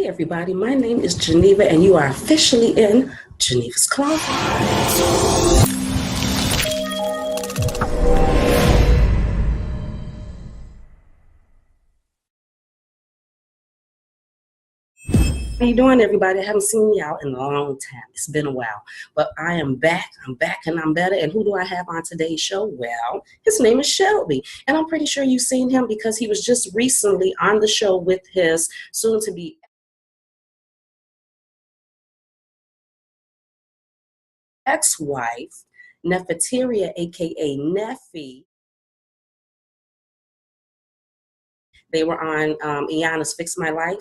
everybody, my name is Geneva and you are officially in Geneva's Closet. How you doing, everybody? I haven't seen y'all in a long time. It's been a while, but I am back. I'm back and I'm better. And who do I have on today's show? Well, his name is Shelby, and I'm pretty sure you've seen him because he was just recently on the show with his soon-to-be ex-wife, Nephew, aka Nephew. They were on IYANLA Fix My Life.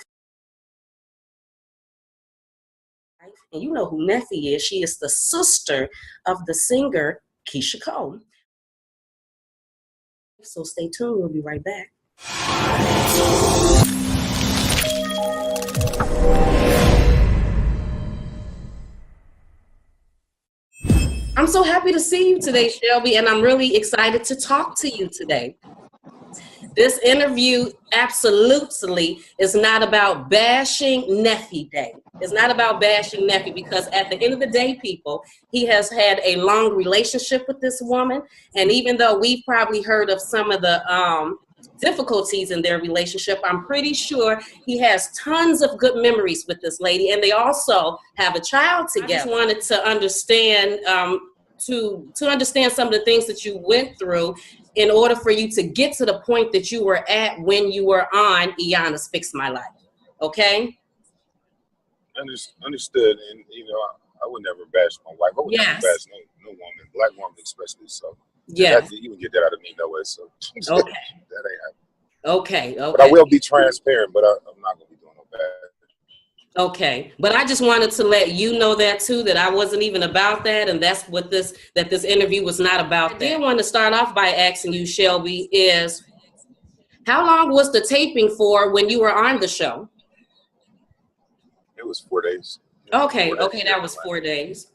And you know who Nephew is. She is the sister of the singer Keyshia. So stay tuned. We'll be right back. I'm so happy to see you today, Shelby, and I'm really excited to talk to you today. This interview absolutely is not about bashing Nephew Day. It's not about bashing Nephew because at the end of the day, people, he has had a long relationship with this woman. And even though we've probably heard of some of the difficulties in their relationship, I'm pretty sure he has tons of good memories with this lady. And they also have a child together. I just wanted to understand, to understand some of the things that you went through in order for you to get to the point that you were at when you were on IYANLA Fix My Life. Okay? Understood. And, you know, I would never bash my wife. I would never bash no woman, black woman especially. So, yeah. You can get that out of me no way. So, okay. That ain't happening. Okay. But I will be transparent, but I'm not going to be doing no bad. Okay, but I just wanted to let you know that too, that I wasn't even about that, and that's what this interview was not about. I did want to start off by asking you, Shelby, is how long was the taping for when you were on the show? It was 4 days. Okay, that was 4 days.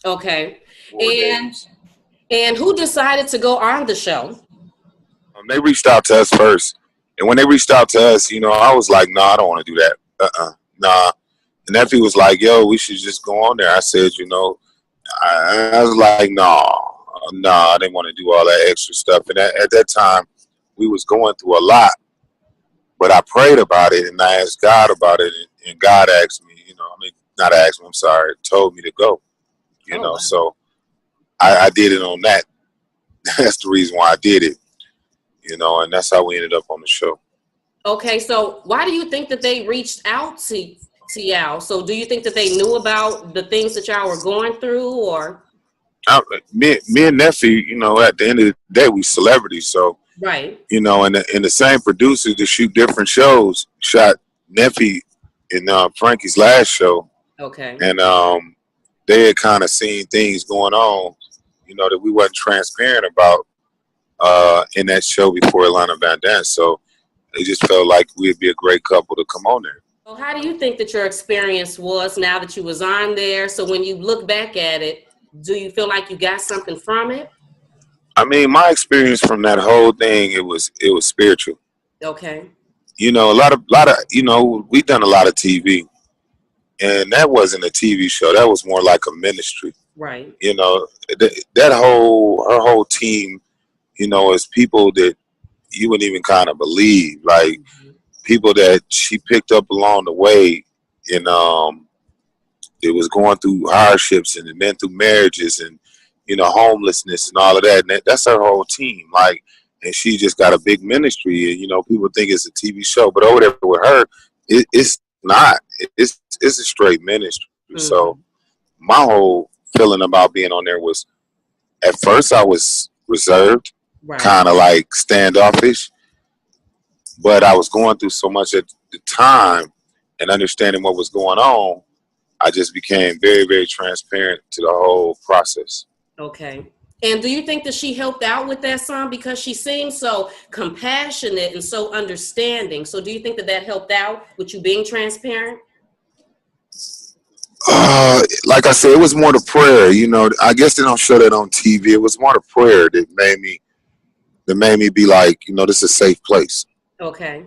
Okay, 4 days. And who decided to go on the show? They reached out to us first, and when they reached out to us, you know, I was like, no, I don't want to do that. Nah. And Nephew was like, yo, we should just go on there. I said, you know, I was like, no, I didn't want to do all that extra stuff. And at that time, we was going through a lot. But I prayed about it, and I asked God about it, and God asked me, you know, I mean, not asked me, I'm sorry, told me to go, you know. Wow. So I did it on that. That's the reason why I did it, you know, and that's how we ended up on the show. Okay, so why do you think that they reached out to y'all? So do you think that they knew about the things that y'all were going through, or? Me and Nephew, you know, at the end of the day, we celebrities, so right. You know, and the same producers that shoot different shows shot Nephew in Frankie's last show. Okay. And they had kind of seen things going on, you know, that we wasn't transparent about in that show before Atlanta Van Dance. So they just felt like we'd be a great couple to come on there. Well, how do you think that your experience was now that you was on there? So when you look back at it, do you feel like you got something from it? I mean, my experience from that whole thing, it was spiritual. Okay. You know, a lot of, you know, we've done a lot of TV, and that wasn't a TV show. That was more like a ministry. Right. You know, her whole team, you know, is people that you wouldn't even kind of believe, like people that she picked up along the way, and it was going through hardships and then through marriages and, you know, homelessness and all of that. And that's her whole team. Like, and she just got a big ministry. And, you know, people think it's a TV show, but over there with her, it's not. It's a straight ministry. So my whole feeling about being on there was, at first I was reserved. Right. Kind of like standoffish, but I was going through so much at the time and understanding what was going on, I just became very, very transparent to the whole process. Okay. And do you think that she helped out with that song because she seems so compassionate and so understanding? So do you think that that helped out with you being transparent? Like I said, it was more the prayer, you know. I guess they don't show that on TV. It was more the prayer that made me be like, you know, this is a safe place. Okay.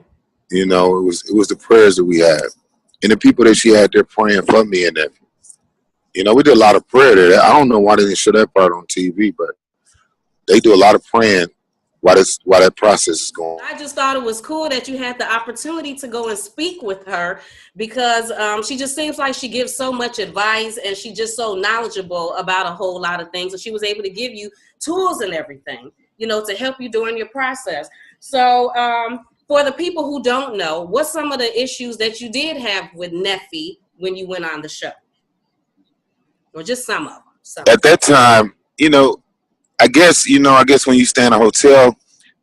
You know, it was the prayers that we had, and the people that she had there praying for me and nephew. You know, we did a lot of prayer there. I don't know why they didn't show that part on TV, but they do a lot of praying while that process is going. I just thought it was cool that you had the opportunity to go and speak with her because she just seems like she gives so much advice and she's just so knowledgeable about a whole lot of things. And she was able to give you tools and everything, you know, to help you during your process. So for the people who don't know, what's some of the issues that you did have with nephew when you went on the show? Or just some of them? At that time, you know, I guess when you stay in a hotel,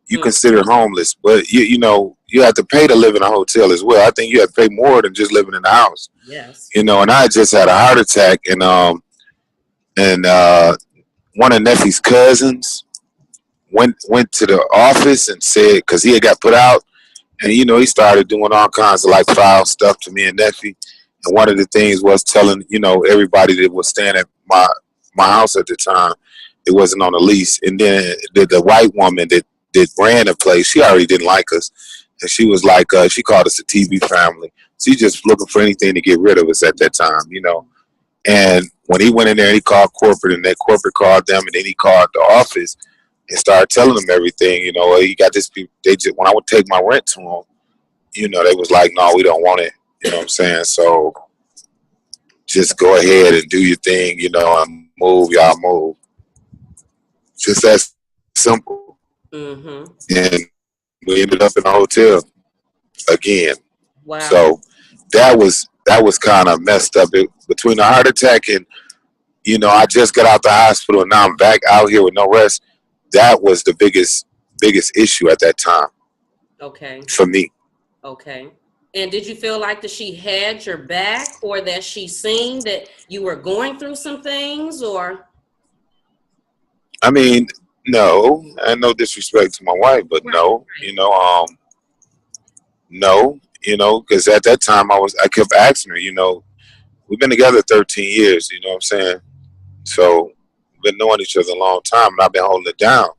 you consider homeless, but you know, you have to pay to live in a hotel as well. I think you have to pay more than just living in the house. Yes. You know, and I just had a heart attack, and one of Nephew's cousins went to the office and said, because he had got put out, and you know, he started doing all kinds of like foul stuff to me and nephew. And one of the things was telling, you know, everybody that was staying at my house at the time, it wasn't on a lease. And then the white woman that ran the place, she already didn't like us. And she was like, she called us a TV family. She just looking for anything to get rid of us at that time, you know. And when he went in there, he called corporate, and that corporate called them, and then he called the office and started telling them everything. You know, he got this people, they just, when I would take my rent to them, you know, they was like, no, we don't want it. You know what I'm saying? So just go ahead and do your thing, you know, and move, y'all move. Just that simple. Mm-hmm. And we ended up in a hotel again. Wow. So that was kind of messed up. Between the heart attack and, you know, I just got out the hospital and now I'm back out here with no rest. That was the biggest issue at that time. Okay. For me. Okay. And did you feel like that she had your back, or that she seen that you were going through some things, or? I mean, no, and no disrespect to my wife, but right, no, right. You know, no, you know, because at that time I kept asking her, you know, we've been together 13 years, you know what I'm saying? So we've been knowing each other a long time, and I've been holding it down,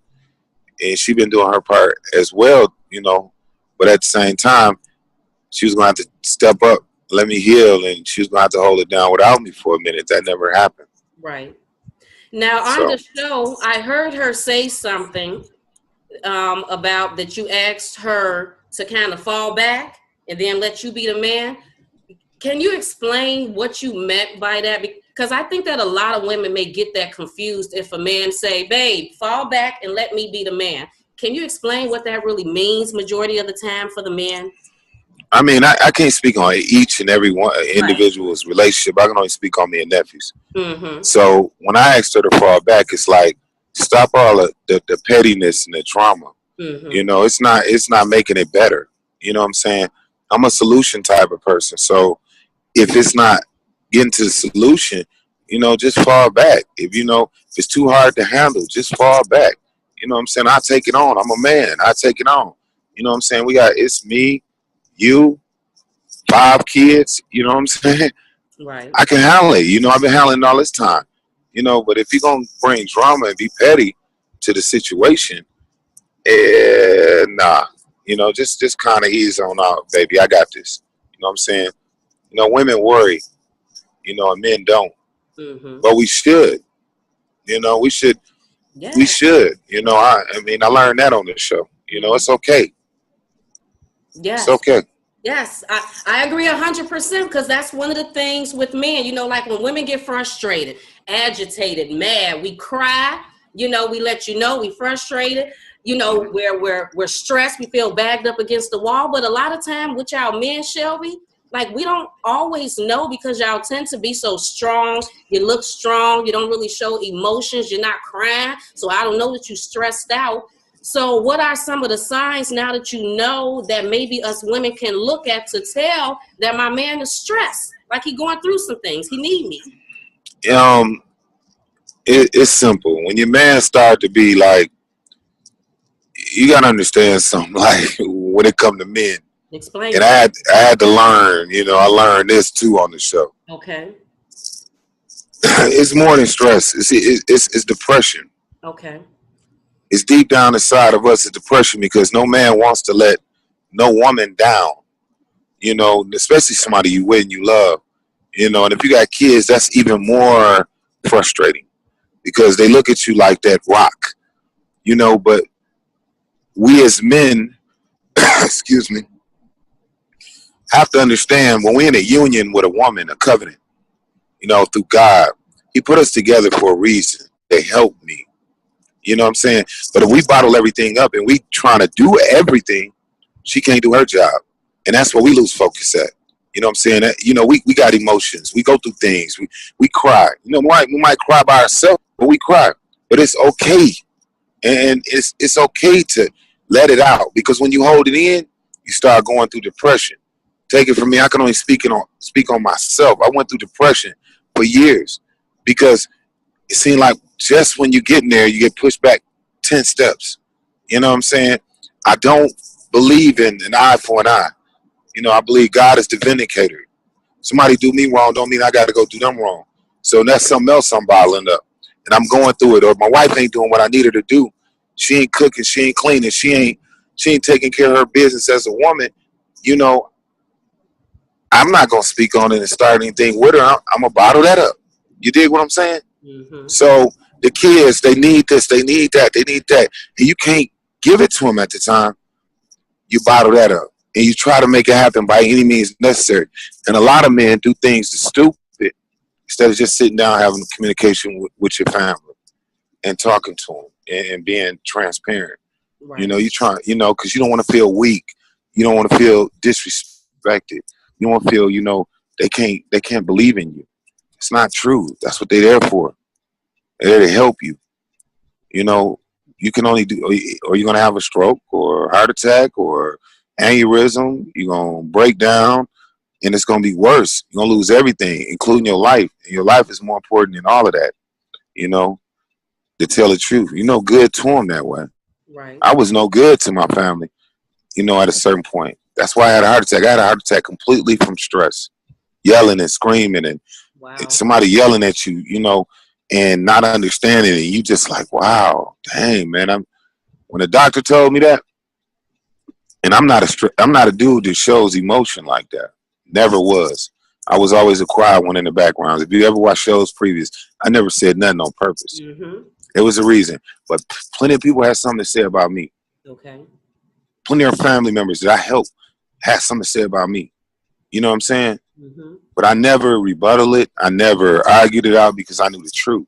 and she's been doing her part as well, you know, but at the same time, she was going to have to step up, let me heal, and she was going to have to hold it down without me for a minute. That never happened. Right. Now, on the show, I heard her say something about that you asked her to kind of fall back and then let you be the man. Can you explain what you meant by that? Because I think that a lot of women may get that confused if a man say, babe, fall back and let me be the man. Can you explain what that really means majority of the time for the men? I mean, I can't speak on each and every one individual's relationship. I can only speak on me and nephews. Mm-hmm. So when I asked her to fall back, it's like, stop all of the pettiness and the trauma. Mm-hmm. You know, it's not making it better. You know what I'm saying? I'm a solution type of person. So if it's not getting to the solution, you know, just fall back. If it's too hard to handle, just fall back. You know what I'm saying? I take it on. I'm a man. I take it on. You know what I'm saying? It's me, you, 5 kids, you know what I'm saying? Right. I can handle it. You know, I've been handling all this time. You know, but if you're going to bring drama and be petty to the situation, nah. You know, just kind of ease on out, baby. I got this. You know what I'm saying? You know, women worry, you know, and men don't. Mm-hmm. But we should. You know, we should. Yeah. We should. You know, I mean, I learned that on this show. You know, it's okay. Yes. It's okay. Yes, I agree 100%, because that's one of the things with men, you know, like when women get frustrated, agitated, mad, we cry, you know, we let you know we frustrated, you know, we're stressed, we feel bagged up against the wall. But a lot of time with y'all men, Shelby, like we don't always know, because y'all tend to be so strong. You look strong. You don't really show emotions. You're not crying. So I don't know that you're stressed out. So what are some of the signs now that you know that maybe us women can look at to tell that my man is stressed, like he going through some things, he need me? It's simple. When your man start to be like, you gotta understand something. Like when it come to men, explain. And I had to learn. You know, I learned this too on the show. Okay. It's more than stress. It's depression. Okay. It's deep down inside of us, it's depression, because no man wants to let no woman down. you know, especially somebody you with and you love, you know. And if you got kids, that's even more frustrating because they look at you like that rock, you know. But we as men, excuse me, have to understand when we're in a union with a woman, a covenant, you know, through God, He put us together for a reason. They help me. You know what I'm saying? But if we bottle everything up and we trying to do everything, she can't do her job. And that's where we lose focus at. You know what I'm saying? That, you know, we got emotions. We go through things. We cry. You know, we might cry by ourselves, but we cry. But it's okay. And it's okay to let it out. Because when you hold it in, you start going through depression. Take it from me, I can only speak on myself. I went through depression for years because it seemed like just when you get in there, you get pushed back 10 steps. You know what I'm saying? I don't believe in an eye for an eye. You know, I believe God is the vindicator. Somebody do me wrong don't mean I got to go do them wrong. So that's something else I'm bottling up. And I'm going through it. Or my wife ain't doing what I need her to do. She ain't cooking. She ain't cleaning. She ain't taking care of her business as a woman. You know, I'm not going to speak on it and start anything with her. I'm going to bottle that up. You dig what I'm saying? Mm-hmm. So the kids, they need this, they need that, they need that. And you can't give it to them at the time. You bottle that up. And you try to make it happen by any means necessary. And a lot of men do things that's stupid instead of just sitting down having communication with your family and talking to them and being transparent. Right. You know, you try, you know, because you don't want to feel weak. You don't want to feel disrespected. You don't want to feel, you know, they can't believe in you. It's not true. That's what they're there for. They're there to help you. You know, you can only do, or you're going to have a stroke or heart attack or aneurysm. You're going to break down and it's going to be worse. You're going to lose everything, including your life. And your life is more important than all of that, you know, to tell the truth. You're no good to them that way. Right. I was no good to my family, you know, at a certain point. That's why I had a heart attack. I had a heart attack completely from stress, yelling and screaming and somebody yelling at you, you know, and not understanding it. You just like, wow, dang, man. When the doctor told me that, and I'm not a dude that shows emotion like that. Never was. I was always a quiet one in the background. If you ever watch shows previous, I never said nothing on purpose. Mm-hmm. There was a reason. But plenty of people had something to say about me. Okay. Plenty of family members that I helped had something to say about me. You know what I'm saying? Mm-hmm. But I never rebutted it. I never argued it out because I knew the truth.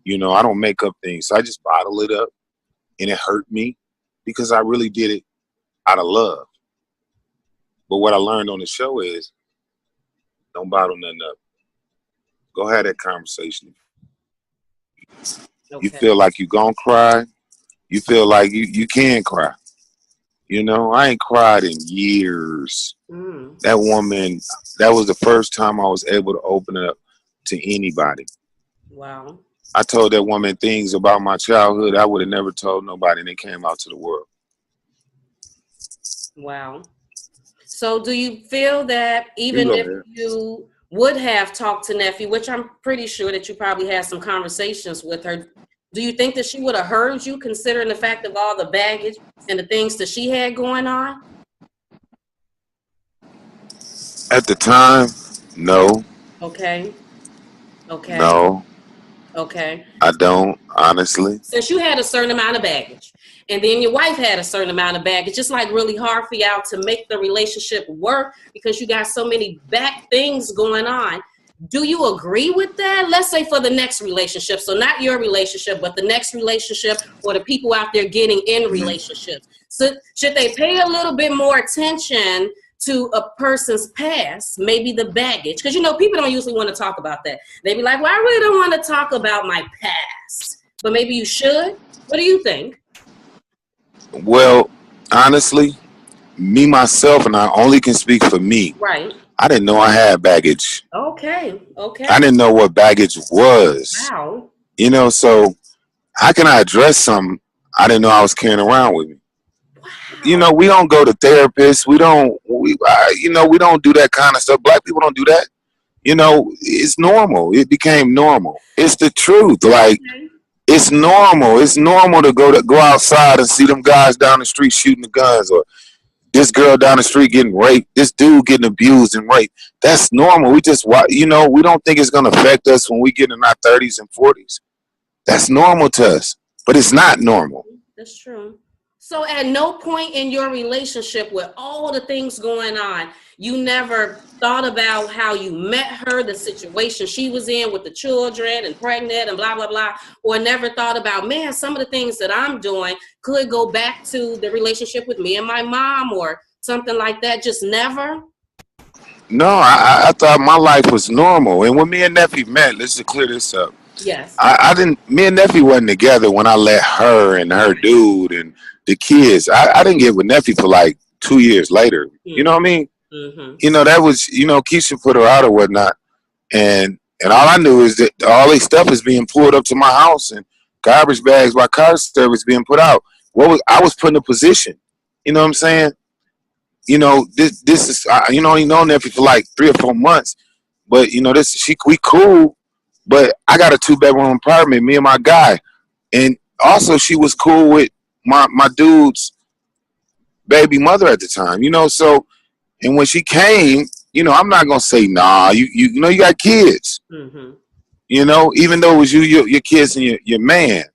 You know, I don't make up things. So I just bottle it up. And it hurt me because I really did it out of love. But what I learned on the show is don't bottle nothing up. Go have that conversation. Okay. You feel like you're going to cry. You feel like you can cry. You know, I ain't cried in years. Mm. That woman, that was the first time I was able to open it up to anybody. Wow. I told that woman things about my childhood I would have never told nobody, and they came out to the world. Wow. So do you feel that even if you would have talked to nephew, which I'm pretty sure that you probably had some conversations with her, do you think that she would have heard you considering the fact of all the baggage and the things that she had going on? At the time, no. Okay. Okay. No. Okay. I don't, honestly. Since you had a certain amount of baggage and then your wife had a certain amount of baggage, it's like really hard for y'all to make the relationship work because you got so many back things going on. Do you agree with that? Let's say for the next relationship. So not your relationship, but the next relationship or the people out there getting in relationships. So should they pay a little bit more attention to a person's past, maybe the baggage? Because, you know, people don't usually want to talk about that. They be like, well, I really don't want to talk about my past. But maybe you should. What do you think? Well, honestly, me, myself, and I only can speak for me. Right. I didn't know I had baggage. Okay. Okay. I didn't know what baggage was. Wow. You know, so how can I address something I didn't know I was carrying around with me? Wow. You know, we don't go to therapists. We don't do that kind of stuff. Black people don't do that. You know, it's normal. It became normal. It's the truth. Like, it's normal. It's normal to go outside and see them guys down the street shooting the guns or this girl down the street getting raped, this dude getting abused and raped. That's normal. We just, you know, we don't think it's going to affect us when we get in our 30s and 40s. That's normal to us, but it's not normal. That's true. So at no point in your relationship with all the things going on, you never thought about how you met her, the situation she was in with the children and pregnant and blah, blah, blah, or never thought about, man, some of the things that I'm doing could go back to the relationship with me and my mom or something like that? Just never? No, I thought my life was normal. And when me and nephew met, let's just clear this up. Yes. I didn't, me and nephew wasn't together when I let her and her dude and the kids. I didn't get with nephew for like 2 years later. You know what I mean? You know, that was, you know, Keyshia put her out or whatnot. And all I knew is that all this stuff is being pulled up to my house and garbage bags by car service being put out. I was put in a position. You know what I'm saying? You know, this is, you know, you know nephew for like 3 or 4 months. But, you know, we cool. But I got a 2-bedroom apartment, me and my guy. And also she was cool with my dude's baby mother at the time, you know. So, and when she came, you know, I'm not going to say, nah, you know, you got kids. You know, even though it was your kids and your man,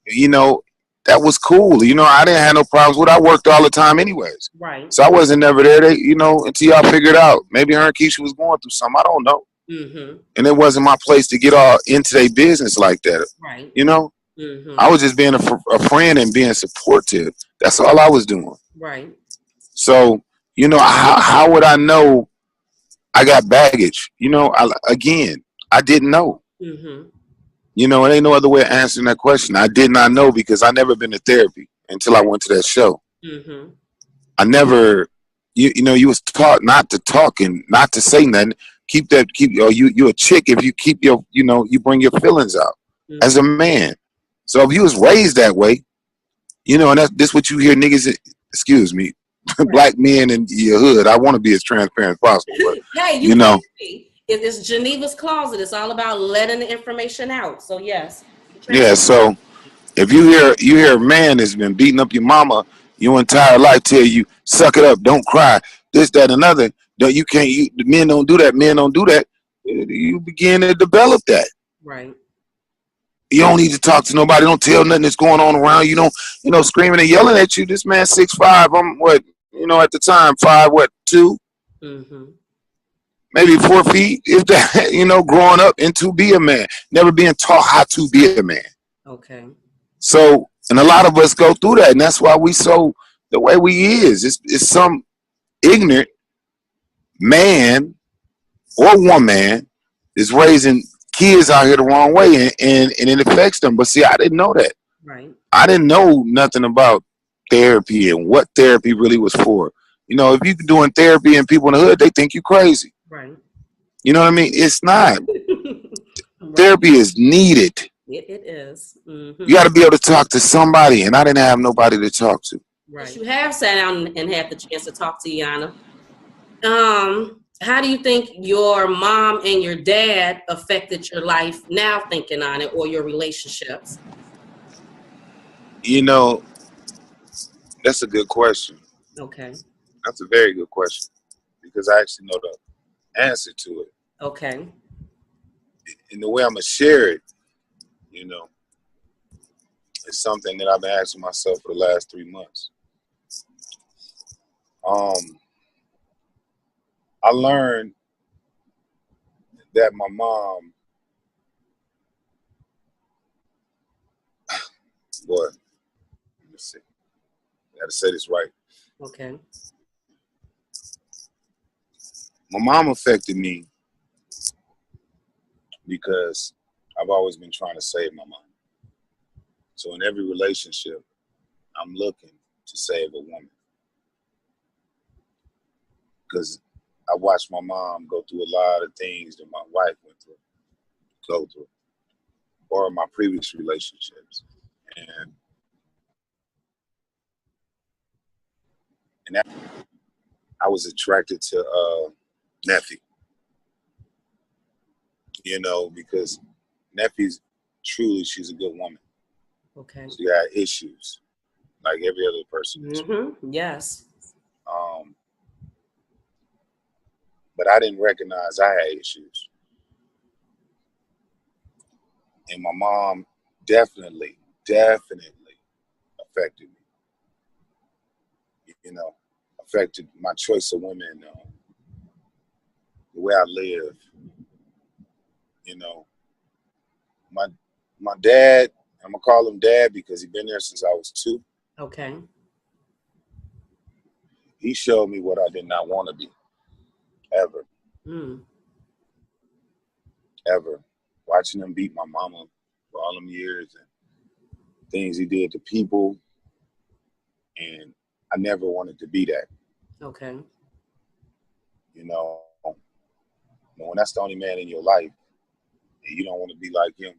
you know, that was cool. You know, I didn't have no problems with it. I worked all the time anyways. Right. So I wasn't never there, you know, until y'all figured out. Maybe her and Keyshia was going through something. I don't know. And it wasn't my place to get all into their business like that. Right. You know, I was just being a friend and being supportive. That's all I was doing. Right. So, you know, how would I know I got baggage? You know, I didn't know. You know, it ain't no other way of answering that question. I did not know because I never been to therapy until I went to that show. I never, you know, you was taught not to talk and not to say nothing. You a chick if you keep your, you know, you bring your feelings out as a man. So if you was raised that way, you know, and this what you hear niggas, excuse me, black men in your hood. I want to be as transparent as possible, but hey, you know, it's Genevas Closet. It's all about letting the information out. So yes. Yeah. So if you hear a man that's been beating up your mama your entire life, tell you suck it up, don't cry, this, that, another. No, you can't. The men don't do that. Men don't do that. You begin to develop that. Right. You don't need to talk to nobody. Don't tell nothing that's going on around. You don't, you know, screaming and yelling at you. This man 6'5". I'm what, you know, at the time 5'2", maybe 4 feet. If that, you know, growing up and to be a man, never being taught how to be a man. Okay. So, and a lot of us go through that, and that's why we so the way we is. It's some ignorant man or woman is raising kids out here the wrong way, and it affects them. But see, I didn't know that. Right. I didn't know nothing about therapy and what therapy really was for. You know, if you're doing therapy and people in the hood, they think you crazy. Right. You know what I mean? It's not. Right. Therapy is needed. It is. You got to be able to talk to somebody, and I didn't have nobody to talk to. Right. You have sat down and had the chance to talk to IYANLA. How do you think your mom and your dad affected your life now, thinking on it, or your relationships? You know, that's a good question. Okay. That's a very good question because I actually know the answer to it. Okay. And the way I'm going to share it, you know, is something that I've been asking myself for the last 3 months. I learned that my mom, boy, let me see. I got to say this right. Okay. My mom affected me because I've always been trying to save my mom. So in every relationship, I'm looking to save a woman. Because I watched my mom go through a lot of things that my wife go through, or my previous relationships. And that, I was attracted to nephew. You know, because nephew's truly, she's a good woman. Okay. She got issues, like every other person. Yes. But I didn't recognize I had issues. And my mom definitely affected me. You know, affected my choice of women, the way I live. You know, my dad, I'm gonna call him dad because he's been there since I was 2. Okay. He showed me what I did not want to be, ever. Ever. Watching him beat my mama for all them years and things he did to people, and I never wanted to be that. Okay. You know, when that's the only man in your life and you don't want to be like him,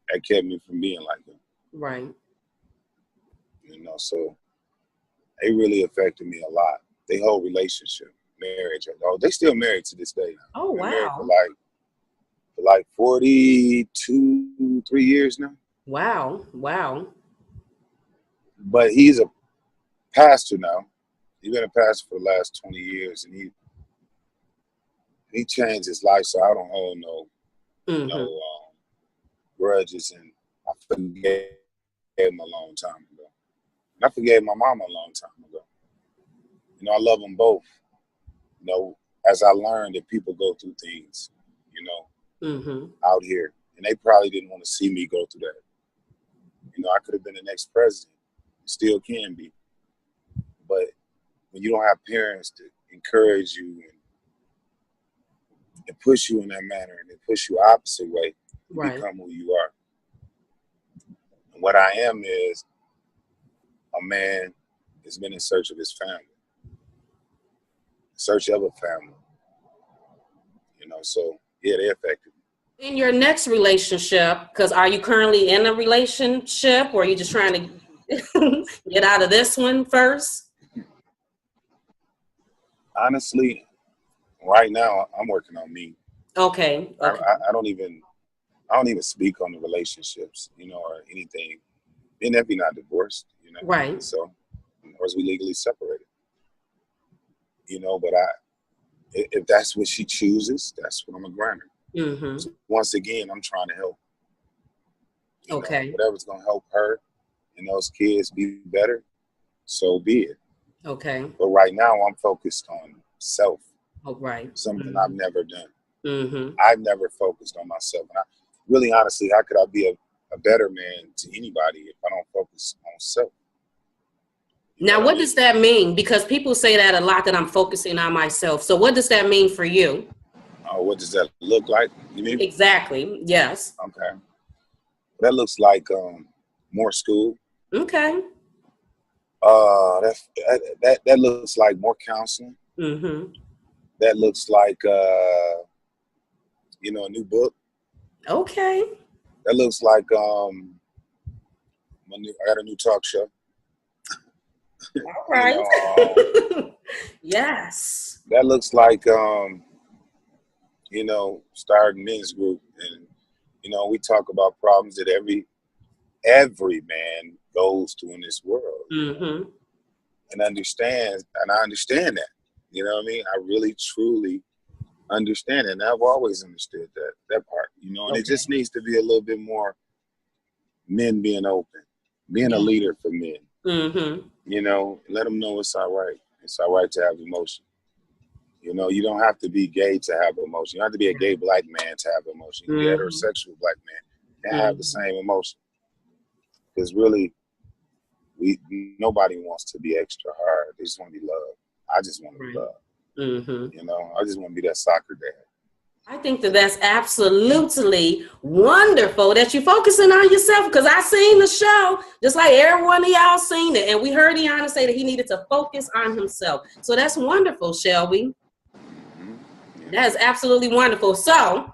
that kept me from being like him. Right. You know, so they really affected me a lot. They whole relationship, marriage. Oh, they still married to this day. Oh, wow. Married for like 42, 3 years now. Wow. Wow. But he's a pastor now. He's been a pastor for the last 20 years, and he changed his life, so I don't hold no grudges, and I forgave him a long time ago. And I forgave my mom a long time ago. You know, I love them both. You know, as I learned that people go through things, you know, out here, and they probably didn't want to see me go through that. You know, I could have been the next president, still can be. But when you don't have parents to encourage you and push you in that manner, and they push you opposite way, you become who you are. And what I am is a man that's been in search of his family, in search of a family. You know, so yeah, they affected me. In your next relationship, because are you currently in a relationship, or are you just trying to get out of this one first? Honestly, right now I'm working on me. Okay. I don't even speak on the relationships, you know, or anything. And if you're not divorced, you know, right? So, or is we legally separated? You know, but if that's what she chooses, that's what I'm gonna grant her. So once again, I'm trying to help. You know, whatever's gonna help her and those kids be better, so be it. Okay. But right now, I'm focused on self. Oh, right. Something I've never done. I've never focused on myself. And really, honestly, how could I be a better man to anybody if I don't focus on self? Now, what does that mean? Because people say that a lot, that I'm focusing on myself. So what does that mean for you? What does that look like? You mean? Exactly. Yes. Okay. That looks like more school. Okay. That looks like more counseling. That looks like you know, a new book. Okay. That looks like I got a new talk show. All right. You know, yes. That looks like you know, starting men's group, and you know, we talk about problems that every man goes through in this world, and I understand that. You know what I mean? I really, truly understand it, and I've always understood that part. You know, and it just needs to be a little bit more men being open, being a leader for men. You know, let them know it's all right. It's all right to have emotion. You know, you don't have to be gay to have emotion. You don't have to be a gay black man to have emotion. You can be a heterosexual black man and have the same emotion. Because really, nobody wants to be extra hard. They just want to be loved. I just want to be loved. You know, I just want to be that soccer dad. I think that's absolutely wonderful that you're focusing on yourself, because I seen the show just like everyone of y'all seen it, and we heard Iyanla say that he needed to focus on himself. So that's wonderful, Shelby. That is absolutely wonderful. So,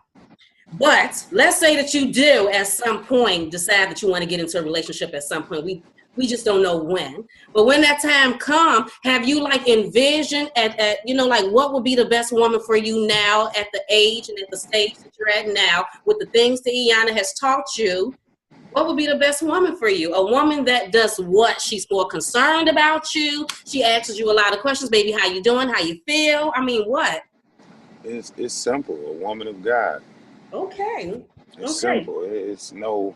but let's say that you do at some point decide that you want to get into a relationship at some point. We just don't know when. But when that time comes, have you like envisioned at you know, like what would be the best woman for you now at the age and at the stage that you're at now with the things that Iyanla has taught you? What would be the best woman for you? A woman that does what? She's more concerned about you. She asks you a lot of questions. Baby, how you doing? How you feel? I mean, what? It's simple. A woman of God. Okay. It's simple. It's no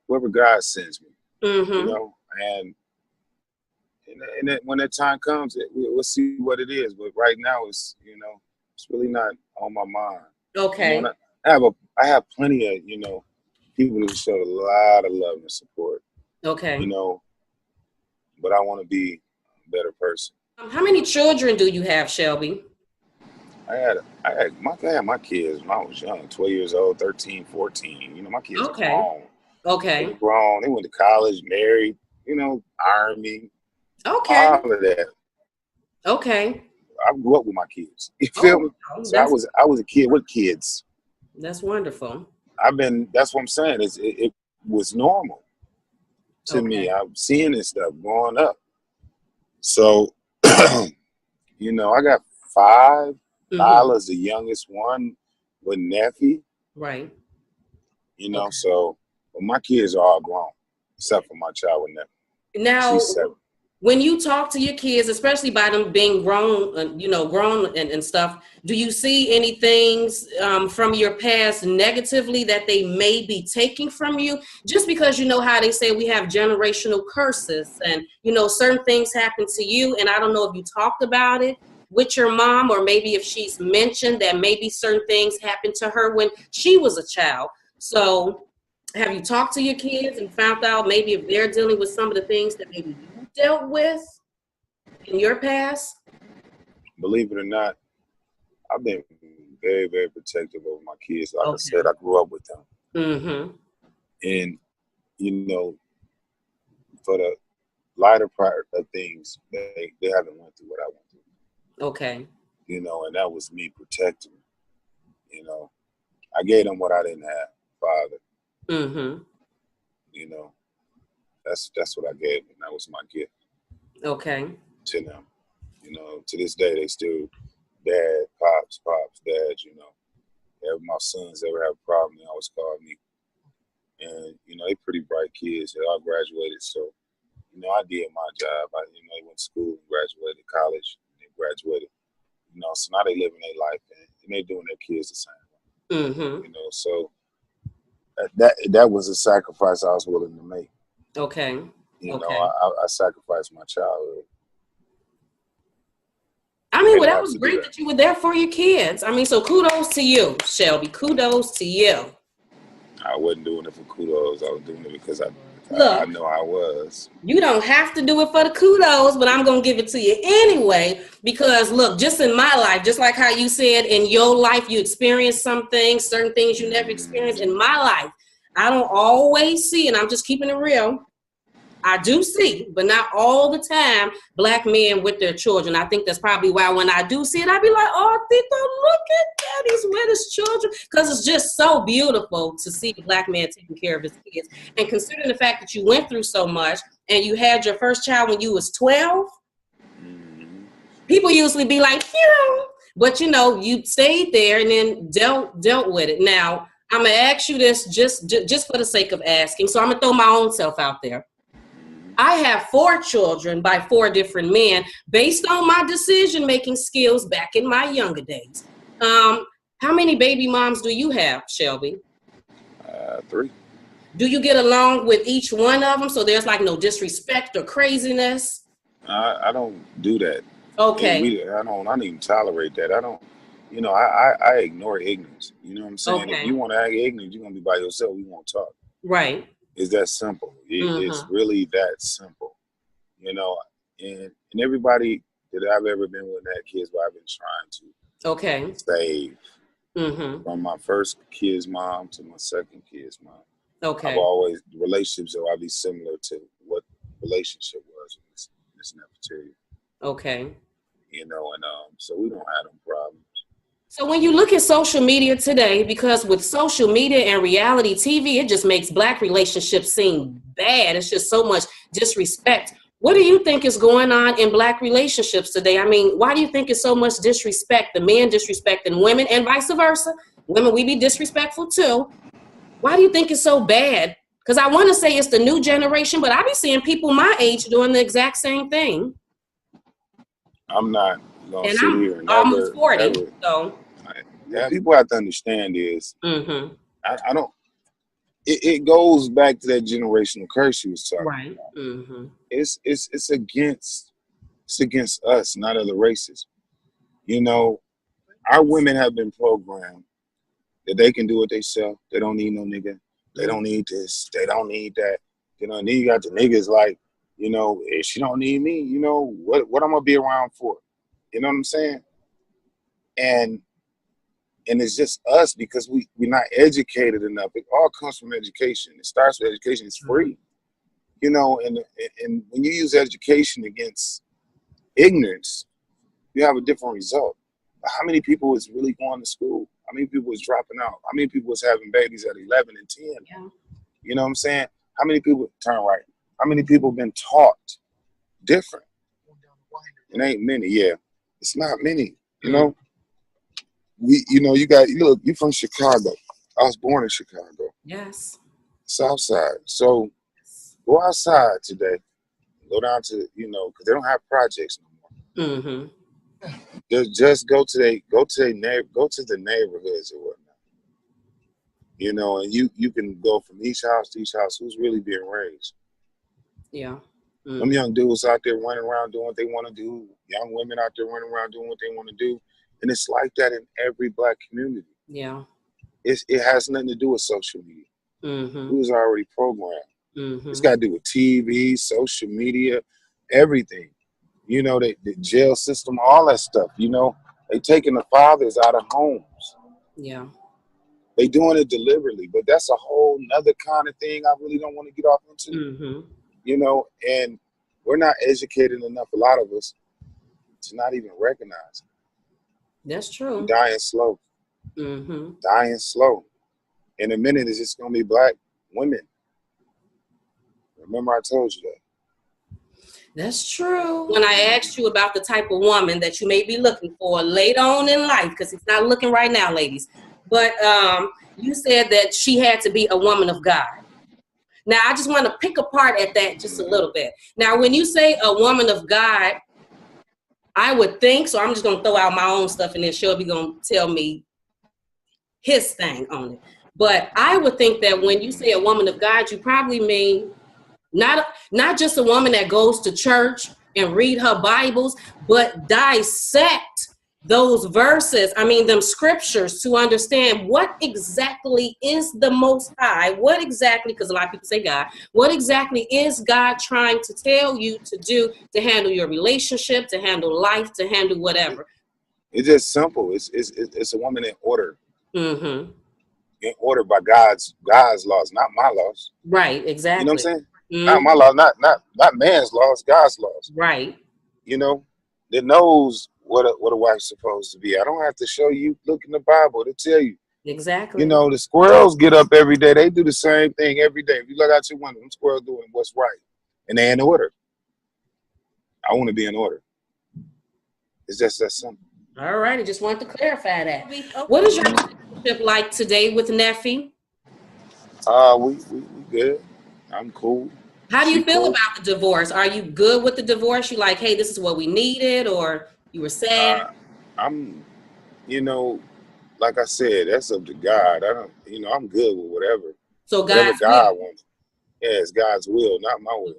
whoever God sends me. Mm-hmm. You know, and that, when that time comes, we'll see what it is. But right now, it's it's really not on my mind. Okay. You know, I have plenty of people who show a lot of love and support. Okay. You know, but I want to be a better person. How many children do you have, Shelby? I had my kids when I was young, 12 years old, 13, 14. You know, my kids are grown. Okay. They're grown. They went to college, married, Army. Okay. All of that. Okay. I grew up with my kids. You feel me? So I was a kid with kids. That's wonderful. That's what I'm saying. It was normal to me. I'm seeing this stuff growing up. So, I got 5. Nyla's the youngest one with nephew. Right. So but my kids are all grown, except for my child with nephew. Now, she's 7. When you talk to your kids, especially by them being grown, grown and stuff, do you see any things from your past negatively that they may be taking from you? Just because you know how they say we have generational curses and, certain things happen to you. And I don't know if you talked about it with your mom, or maybe if she's mentioned that maybe certain things happened to her when she was a child. So have you talked to your kids and found out maybe if they're dealing with some of the things that maybe you dealt with in your past? Believe it or not, I've been very, very protective over my kids. Like I said, I grew up with them. Mm-hmm. And, for the lighter part of things, they haven't went through what I went through. Okay. And that was me protecting them. I gave them what I didn't have, father. Mm-hmm. That's what I gave them. That was my gift. Okay. To them. To this day, they still dad, pops, dad, If my sons ever have a problem, they always call me. And, they pretty bright kids. They all graduated. So, I did my job. They went to school and graduated college. And they graduated. So now they living their life and they doing their kids the same way. Mm-hmm. So that was a sacrifice I was willing to make. Okay. I sacrificed my childhood. I mean, that was great that you were there for your kids. I mean, so kudos to you, Shelby. Kudos to you. I wasn't doing it for kudos. I was doing it because I know I was. You don't have to do it for the kudos, but I'm going to give it to you anyway, because look, just in my life, just like how you said in your life, you experienced some things, certain things you never experienced. In my life, I don't always see, and I'm just keeping it real, I do see, but not all the time, Black men with their children. I think that's probably why when I do see it, I be like, oh, Tito, look at Daddy's with his children. Because it's just so beautiful to see a Black man taking care of his kids. And considering the fact that you went through so much and you had your first child when you was 12, people usually be like, but you stayed there and then dealt with it. Now, I'm going to ask you this just for the sake of asking. So I'm going to throw my own self out there. I have 4 children by 4 different men based on my decision-making skills back in my younger days. How many baby moms do you have, Shelby? 3. Do you get along with each one of them so there's like no disrespect or craziness? I don't do that. Okay. I don't even tolerate that. I don't, I ignore ignorance. You know what I'm saying? Okay. If you want to act ignorant, you're going to be by yourself. We won't talk. Right. It's that simple. It's really that simple, and everybody that I've ever been with that kids, but I've been trying to save from my first kid's mom to my second kid's mom. Okay. I've always, relationships will always be similar to what relationship was with this material. Okay. And so we don't have them problems. So when you look at social media today, because with social media and reality TV, it just makes Black relationships seem bad. It's just so much disrespect. What do you think is going on in Black relationships today? I mean, why do you think it's so much disrespect? The men disrespecting women and vice versa. Women, we be disrespectful too. Why do you think it's so bad Because I want to say it's the new generation, but I be seeing people my age doing the exact same thing. I'm not gonna And sit I'm here and almost 40, ever. so. Yeah, people have to understand is, Mm-hmm. I don't. It goes back to that generational curse you was talking Right. about. Mm-hmm. It's against us, not other races. You know, our women have been programmed that they can do what they sell. They don't need no nigga. They don't need this. They don't need that. You know, and then you got the niggas like, you know, if she don't need me, you know, what I'm gonna be around for? You know what I'm saying? And it's just us because we're not educated enough. It all comes from education. It starts with education. It's free. You know, and when you use education against ignorance, you have a different result. How many people is really going to school? How many people is dropping out? How many people is having babies at 11 and 10? Yeah. You know what I'm saying? How many people turn right? How many people have been taught different? It ain't many. Yeah, it's not many. You know, you know, look, you from Chicago. I was born in Chicago. Yes. South Side. So go outside today. Go down to, you know, because they don't have projects no more. Mm-hmm. Just go to the neighborhoods or whatnot. You know, and you can go from each house to each house. Who's really being raised? Yeah. Them young dudes out there running around doing what they want to do. Young women out there running around doing what they want to do. And it's like that in every black community. Yeah. It has nothing to do with social media. Mm-hmm. It was already programmed. Mm-hmm. It's got to do with TV, social media, everything. You know, the jail system, all that stuff. You know, they taking the fathers out of homes. Yeah. They doing it deliberately, but that's a whole nother kind of thing I really don't want to get off into. Mm-hmm. You know, and we're not educated enough, a lot of us, to not even recognize it. That's true. We're dying slow. Mm-hmm. Dying slow. In a minute, it's just going to be black women. Remember I told you that. That's true. When I asked you about the type of woman that you may be looking for later on in life, because he's not looking right now, ladies, but you said that she had to be a woman of God. Now, I just want to pick apart at that just a little bit. Now, when you say a woman of God, I would think, so I'm just going to throw out my own stuff and then Shelby going to tell me his thing on it. But I would think that when you say a woman of God, you probably mean not just a woman that goes to church and read her Bibles, but dissect those verses, them scriptures, to understand what exactly is the Most High, what exactly, because a lot of people say God, what exactly is God trying to tell you to do to handle your relationship, to handle life, to handle whatever. It's just simple. It's a woman in order. Mm-hmm. In order by God's laws, not my laws. Right, exactly. You know what I'm saying? Mm-hmm. Not my law, not man's laws, God's laws. Right. You know, that knows what a wife's supposed to be. I don't have to show you. Look in the Bible to tell you. Exactly. You know, the squirrels get up every day. They do the same thing every day. If you look out your window, them squirrels doing what's right, and they're in order. I want to be in order. It's just that simple. All right, I just wanted to clarify that. What is your relationship like today with nephew? We good. I'm cool. How do you feel about the divorce? Are you good with the divorce? You like, hey, this is what we needed, or you were sad? I'm, like I said, that's up to God. I'm good with whatever. So whatever God's God will. wants. Yeah, it's God's will, not my will.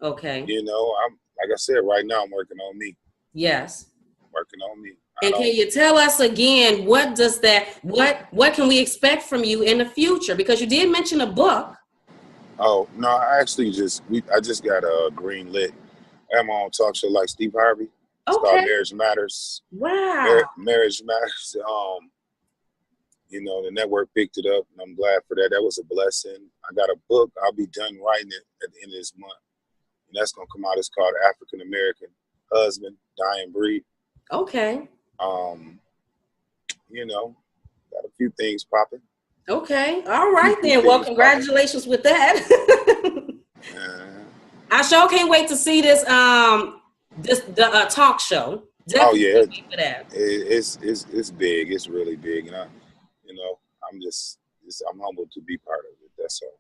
Okay. I'm, like I said, right now I'm working on me. Yes. Working on me. And can you tell us again, what can we expect from you in the future? Because you did mention a book. Oh, no, I just got a green lit. I have my own talk show like Steve Harvey. It's called Marriage Matters. Wow. Marriage Matters. The network picked it up, and I'm glad for that. That was a blessing. I got a book. I'll be done writing it at the end of this month. And that's going to come out. It's called African American Husband, Dying Breed. Okay. Got a few things popping. Okay. All right then. Well, congratulations with that. I sure can't wait to see this talk show. Definitely yeah, for that. It's big. It's really big, and I'm humbled to be part of it. That's all.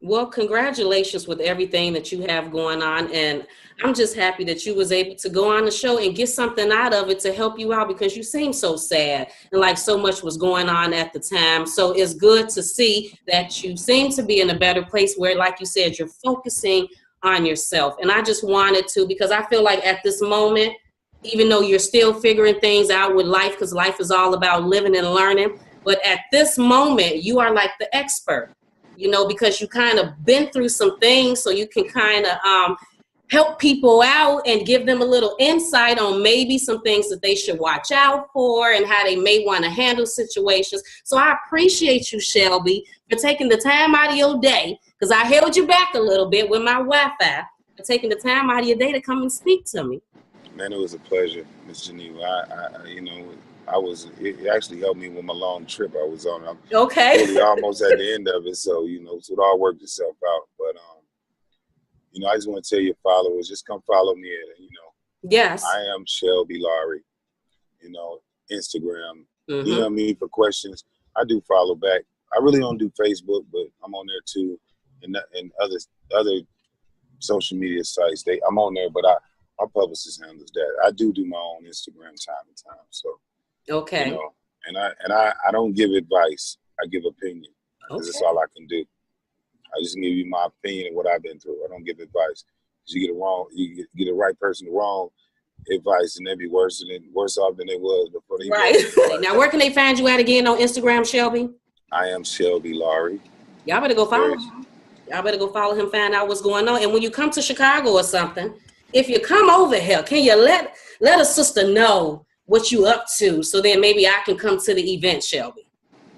Well, congratulations with everything that you have going on. And I'm just happy that you was able to go on the show and get something out of it to help you out, because you seem so sad and like so much was going on at the time. So it's good to see that you seem to be in a better place where, like you said, you're focusing on yourself. And I just wanted to, because I feel like at this moment, even though you're still figuring things out with life, because life is all about living and learning, but at this moment, you are like the expert. You know, because you kind of been through some things, so you can kind of help people out and give them a little insight on maybe some things that they should watch out for and how they may want to handle situations. So I appreciate you, Shelby, for taking the time out of your day, because I held you back a little bit with my Wi-Fi, for taking the time out of your day to come and speak to me. Man, it was a pleasure, Miss Geneva. It actually helped me with my long trip I was on. I'm Okay. really almost at the end of it, so so it all worked itself out. But I just want to tell your followers, just come follow me at Yes. I am Shelby Lowery. Instagram. DM me for questions. I do follow back. I really don't do Facebook, but I'm on there too, and other social media sites. I'm on there, but our publicist handles that. I do my own Instagram time to time. So okay. And I don't give advice. I give opinion. Because that's all I can do. I just give you my opinion of what I've been through. I don't give advice. Because you get it wrong, you get the right person the wrong advice, and they'd be worse off than they was before they right. Now, where can they find you at again on Instagram, Shelby? I am Shelby Lowery. Y'all better go follow him. Y'all better go follow him, find out what's going on. And when you come to Chicago or something, if you come over here, can you let a sister know what you up to, so then maybe I can come to the event, Shelby?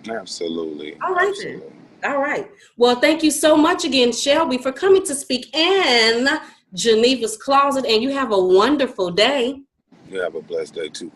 Absolutely. All right, then. All right. Well, thank you so much again, Shelby, for coming to speak in Geneva's Closet, and you have a wonderful day. You have a blessed day too.